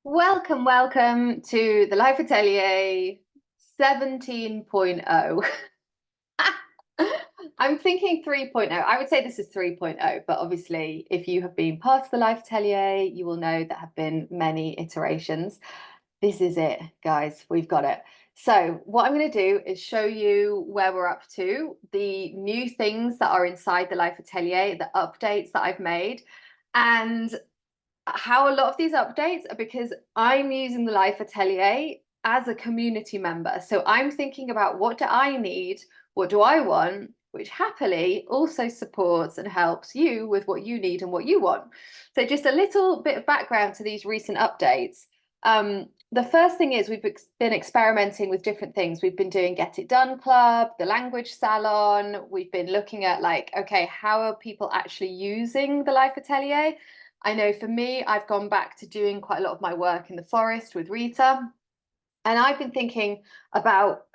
Welcome to the Life Atelier 17.0. I'm thinking 3.0. I would say this is 3.0, but obviously, if you have been part of the Life Atelier, you will know there have been many iterations. This is it, guys. We've got it. So, what I'm going to do is show you where we're up to, the new things that are inside the Life Atelier, the updates that I've made. And how a lot of these updates are because I'm using the Life Atelier as a community member. So I'm thinking about what do I need, what do I want, which happily also supports and helps you with what you need and what you want. So just a little bit of background to these recent updates. The first thing is we've been experimenting with different things. We've been doing Get It Done Club, the language salon. We've been looking at like, okay, how are people actually using the Life Atelier? I know for me, I've gone back to doing quite a lot of my work in the forest with Rita. And I've been thinking about,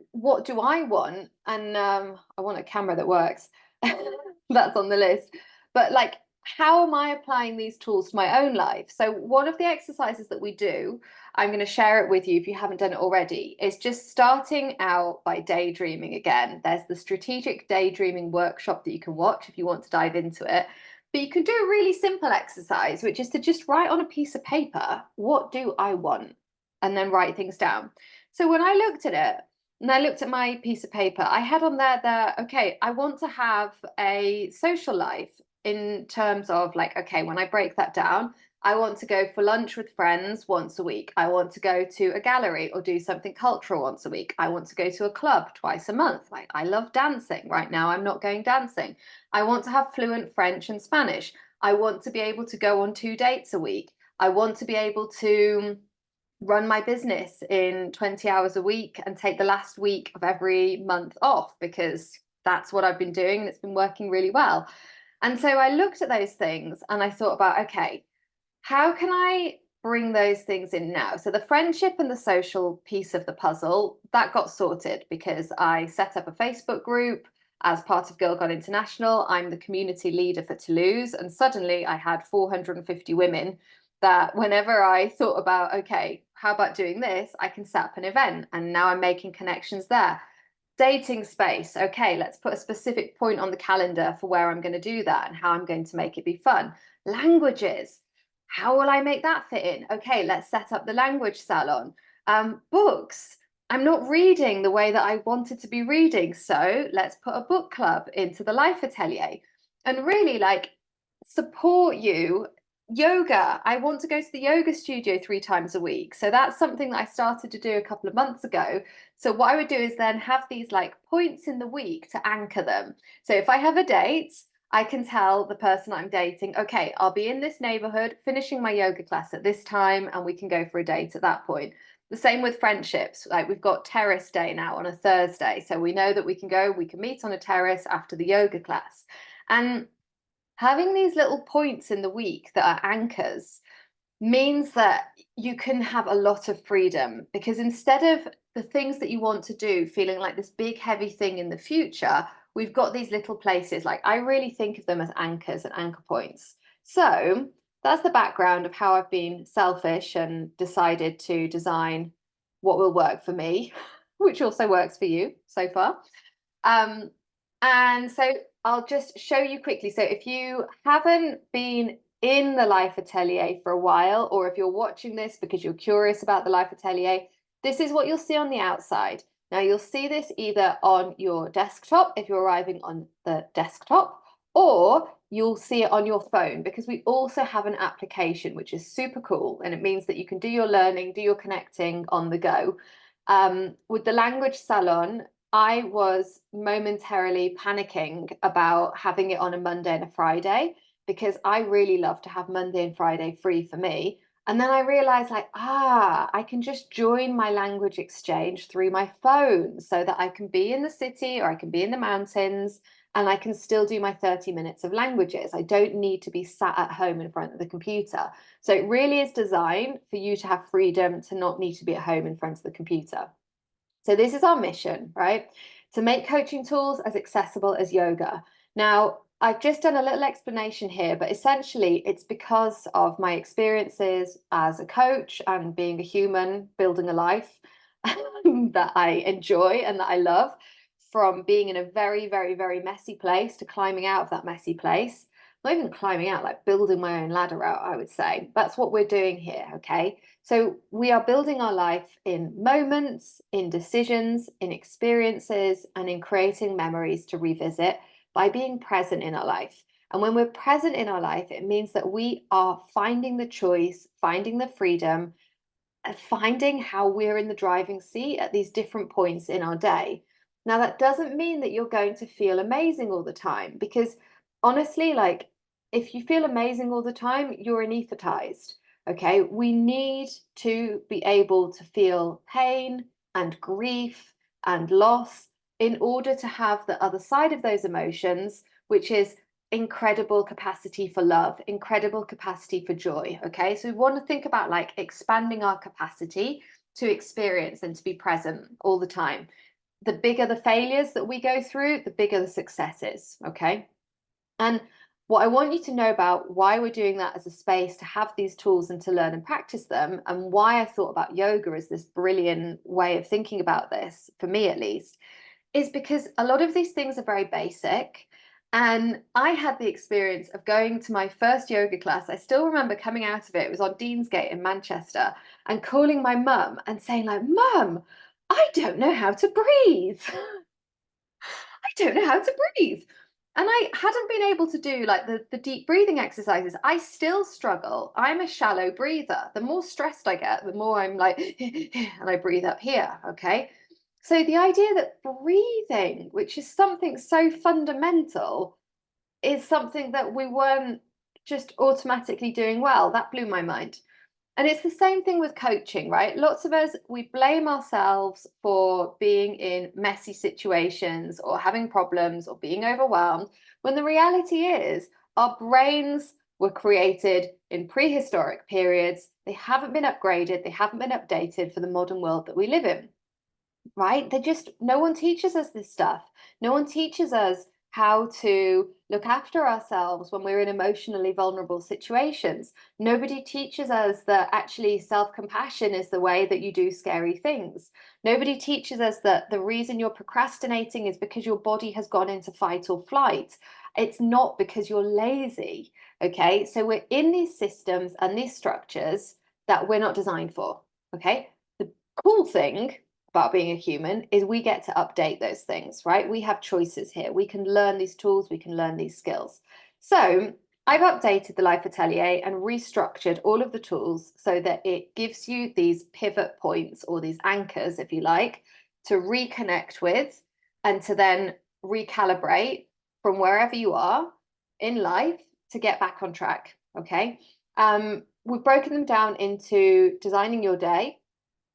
what do I want? And I want a camera that works. That's on the list. But like, how am I applying these tools to my own life? So one of the exercises that we do, I'm going to share it with you if you haven't done it already, is just starting out by daydreaming again. There's the strategic daydreaming workshop that you can watch if you want to dive into it. But you can do a really simple exercise, which is to just write on a piece of paper, what do I want? And then write things down. So when I looked at it, and I looked at my piece of paper, I had on there that, okay, I want to have a social life in terms of like, okay, when I break that down, I want to go for lunch with friends once a week. I want to go to a gallery or do something cultural once a week. I want to go to a club twice a month. Like, I love dancing. Right now, I'm not going dancing. I want to have fluent French and Spanish. I want to be able to go on 2 dates a week. I want to be able to run my business in 20 hours a week and take the last week of every month off because that's what I've been doing and it's been working really well. And so I looked at those things and I thought about, okay, how can I bring those things in now? So the friendship and the social piece of the puzzle, that got sorted because I set up a Facebook group as part of Girl Gone International. I'm the community leader for Toulouse, and suddenly I had 450 women that whenever I thought about, okay, how about doing this, I can set up an event, and now I'm making connections there. Dating space, okay, let's put a specific point on the calendar for where I'm going to do that and how I'm going to make it be fun. Languages, how will I make that fit in? Okay, let's set up the language salon. Books, I'm not reading the way that I wanted to be reading, so let's put a book club into the Life Atelier and really like support you. Yoga, I want to go to the yoga studio 3 times a week. So that's something that I started to do a couple of months ago. So what I would do is then have these like points in the week to anchor them. So if I have a date, I can tell the person I'm dating, okay, I'll be in this neighborhood finishing my yoga class at this time, and we can go for a date at that point. The same with friendships. Like we've got terrace day now on a Thursday. So we know that we can meet on a terrace after the yoga class. And having these little points in the week that are anchors means that you can have a lot of freedom because instead of the things that you want to do feeling like this big heavy thing in the future, we've got these little places. Like I really think of them as anchors and anchor points. So that's the background of how I've been selfish and decided to design what will work for me, which also works for you so far. Um, and so I'll just show you quickly. So if you haven't been in the Life Atelier for a while, or if you're watching this because you're curious about the Life Atelier, this is what you'll see on the outside. Now you'll see this either on your desktop if you're arriving on the desktop, or you'll see it on your phone because we also have an application which is super cool, and it means that you can do your learning, do your connecting on the go. With the language salon, I was momentarily panicking about having it on a Monday and a Friday because I really love to have Monday and Friday free for me. And then I realized, like, I can just join my language exchange through my phone so that I can be in the city or I can be in the mountains and I can still do my 30 minutes of languages. I don't need to be sat at home in front of the computer. So it really is designed for you to have freedom to not need to be at home in front of the computer. So this is our mission, right? To make coaching tools as accessible as yoga. Now, I've just done a little explanation here, but essentially it's because of my experiences as a coach and being a human, building a life that I enjoy and that I love, from being in a very, very, very messy place to climbing out of that messy place. Not even climbing out, like building my own ladder out, I would say. That's what we're doing here, okay? So we are building our life in moments, in decisions, in experiences, and in creating memories to revisit by being present in our life. And when we're present in our life, it means that we are finding the choice, finding the freedom, finding how we're in the driving seat at these different points in our day. Now, that doesn't mean that you're going to feel amazing all the time, because honestly, like if you feel amazing all the time, you're anesthetized. Okay. We need to be able to feel pain and grief and loss in order to have the other side of those emotions, which is incredible capacity for love, incredible capacity for joy. Okay. So we want to think about like expanding our capacity to experience and to be present all the time. The bigger the failures that we go through, the bigger the successes. Okay. And what I want you to know about why we're doing that as a space to have these tools and to learn and practice them, and why I thought about yoga as this brilliant way of thinking about this, for me at least, is because a lot of these things are very basic. And I had the experience of going to my first yoga class. I still remember coming out of it. It was on Deansgate in Manchester, and calling my mum and saying, like, Mum, I don't know how to breathe. I don't know how to breathe. And I hadn't been able to do like the deep breathing exercises. I still struggle. I'm a shallow breather. The more stressed I get, the more I'm like, and I breathe up here. Okay. So the idea that breathing, which is something so fundamental, is something that we weren't just automatically doing well, that blew my mind. And it's the same thing with coaching, right? Lots of us, we blame ourselves for being in messy situations or having problems or being overwhelmed, when the reality is our brains were created in prehistoric periods. They haven't been upgraded, they haven't been updated for the modern world that we live in, right? They just, no one teaches us this stuff. No one teaches us how to look after ourselves when we're in emotionally vulnerable situations. Nobody teaches us that actually self-compassion is the way that you do scary things. Nobody teaches us that the reason you're procrastinating is because your body has gone into fight or flight. It's not because you're lazy. Okay. So we're in these systems and these structures that we're not designed for. Okay. The cool thing about being a human is we get to update those things, right? We have choices here. We can learn these tools, we can learn these skills. So I've updated the Life Atelier and restructured all of the tools so that it gives you these pivot points, or these anchors, if you like, to reconnect with and to then recalibrate from wherever you are in life to get back on track. Okay. We've broken them down into designing your day,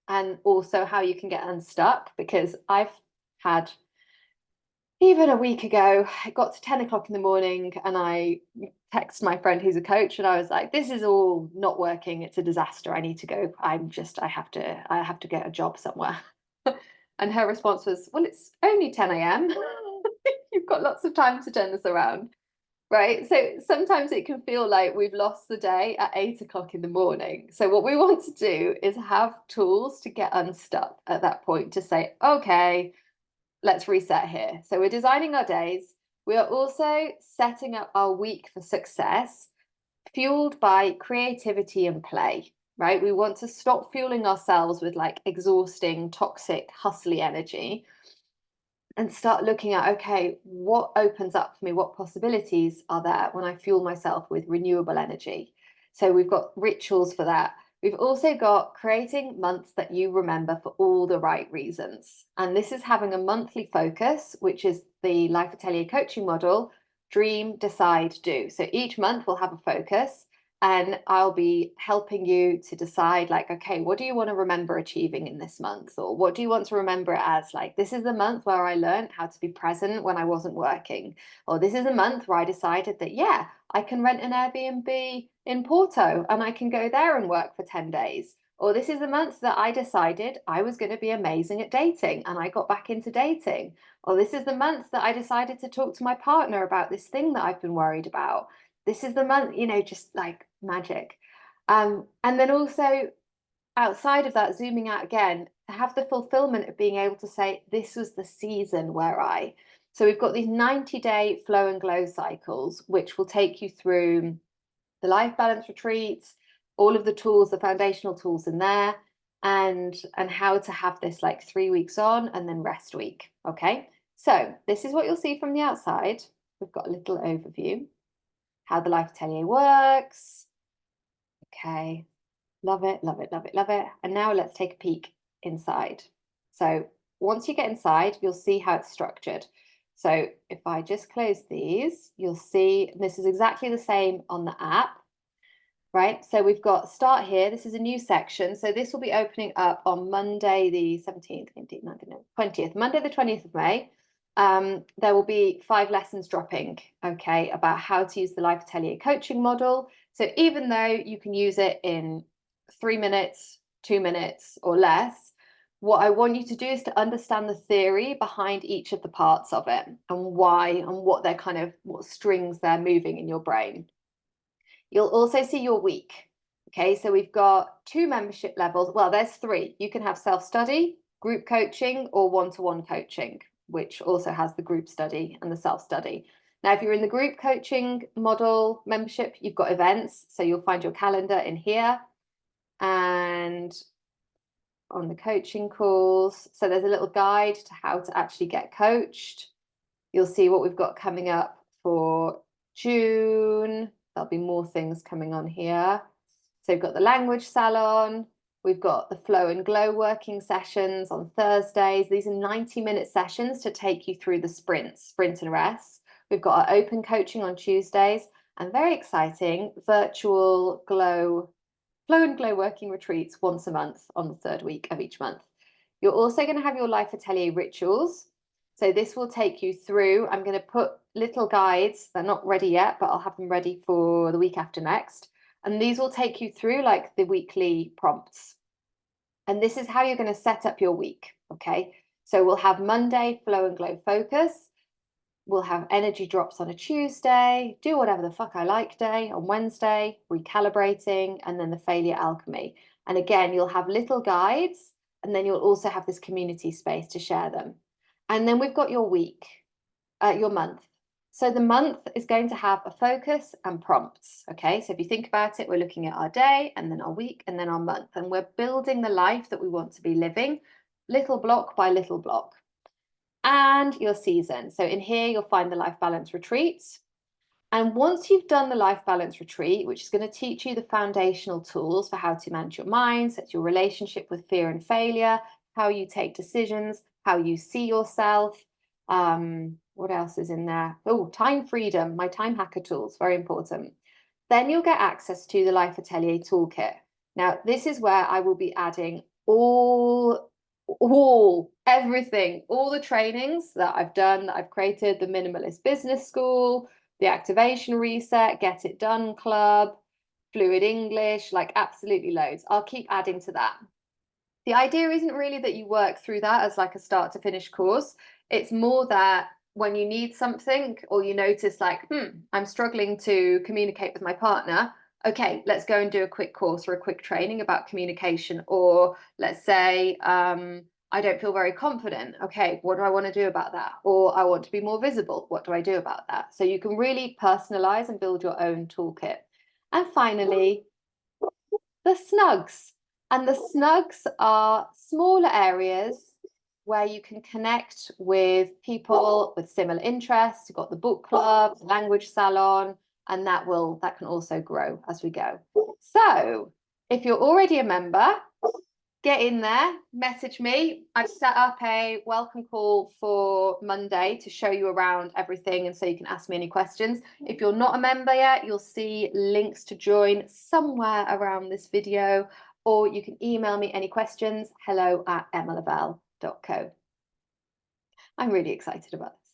and also how you can get unstuck, because I've had, even a week ago, it got to 10 o'clock in the morning and I texted my friend who's a coach and I was like, this is all not working. It's a disaster. I need to go. I have to get a job somewhere. And her response was, well, it's only 10 a.m. You've got lots of time to turn this around. Right. So sometimes it can feel like we've lost the day at 8 o'clock in the morning. So what we want to do is have tools to get unstuck at that point, to say, okay, let's reset here. So we're designing our days. We are also setting up our week for success, fueled by creativity and play, right? We want to stop fueling ourselves with like exhausting, toxic, hustly energy, and start looking at, okay, what opens up for me? What possibilities are there when I fuel myself with renewable energy? So we've got rituals for that. We've also got creating months that you remember for all the right reasons. And this is having a monthly focus, which is the Life Atelier coaching model: dream, decide, do. So each month we'll have a focus, and I'll be helping you to decide, like, okay, what do you want to remember achieving in this month? Or what do you want to remember it as? Like, this is the month where I learned how to be present when I wasn't working. Or this is a month where I decided that, yeah, I can rent an Airbnb in Porto and I can go there and work for 10 days. Or this is the month that I decided I was going to be amazing at dating and I got back into dating. Or this is the month that I decided to talk to my partner about this thing that I've been worried about. This is the month, you know, just like magic. And then also outside of that, zooming out again, to have the fulfillment of being able to say, this was the season where I. So we've got these 90-day flow and glow cycles, which will take you through the life balance retreats, all of the tools, the foundational tools in there, and how to have this like 3 weeks on and then rest week. Okay. So this is what you'll see from the outside. We've got a little overview, how the Life Atelier works. Okay. Love it, love it, love it, love it. And now let's take a peek inside. So once you get inside, you'll see how it's structured. So if I just close these, you'll see this is exactly the same on the app, right? So we've got start here. This is a new section. So this will be opening up on Monday, the 17th, 18th, 19th, 20th, Monday, the 20th of May. There will be 5 lessons dropping, okay, about how to use the Life Atelier coaching model. So even though you can use it in 3 minutes, 2 minutes or less, what I want you to do is to understand the theory behind each of the parts of it and why and what they're kind of, what strings they're moving in your brain. You'll also see your week. Okay, so we've got 2 membership levels. Well, there's 3. You can have self-study, group coaching, or one-to-one coaching, which also has the group study and the self-study. Now, if you're in the group coaching model membership, you've got events. So you'll find your calendar in here and on the coaching calls. So there's a little guide to how to actually get coached. You'll see what we've got coming up for June. There'll be more things coming on here. So we've got the language salon. We've got the flow and glow working sessions on Thursdays. These are 90-minute sessions to take you through the sprint and rest. We've got our open coaching on Tuesdays and very exciting virtual flow and glow working retreats once a month on the 3rd week of each month. You're also going to have your Life Atelier rituals. So this will take you through, I'm going to put little guides, they're not ready yet, but I'll have them ready for the week after next. And these will take you through like the weekly prompts. And this is how you're going to set up your week, okay? So we'll have Monday, flow and glow focus. We'll have energy drops on a Tuesday, do whatever the fuck I like day on Wednesday, recalibrating, and then the failure alchemy. And again, you'll have little guides, and then you'll also have this community space to share them. And then we've got your week, your month. So the month is going to have a focus and prompts. Okay, so if you think about it, we're looking at our day and then our week and then our month, and we're building the life that we want to be living, little block by little block. And your season. So in here, you'll find the life balance retreats. And once you've done the life balance retreat, which is going to teach you the foundational tools for how to manage your mind, set your relationship with fear and failure, how you take decisions, how you see yourself. What else is in there? Oh, time freedom, my time hacker tools, very important. Then you'll get access to the Life Atelier toolkit. Now, this is where I will be adding everything, all the trainings that I've done, that I've created, the Minimalist Business School, the Activation Reset, Get It Done Club, Fluid English, like absolutely loads. I'll keep adding to that. The idea isn't really that you work through that as like a start to finish course. It's more that when you need something or you notice like, I'm struggling to communicate with my partner, okay, let's go and do a quick course or a quick training about communication. Or let's say, I don't feel very confident. Okay, what do I want to do about that? Or I want to be more visible. What do I do about that? So you can really personalize and build your own toolkit. And finally, the snugs. And the snugs are smaller areas where you can connect with people with similar interests. You've got the book club, the language salon, and that can also grow as we go. So if you're already a member, get in there, message me. I've set up a welcome call for Monday to show you around everything and so you can ask me any questions. If you're not a member yet, you'll see links to join somewhere around this video, or you can email me any questions, hello@emmalavelle.co. I'm really excited about this.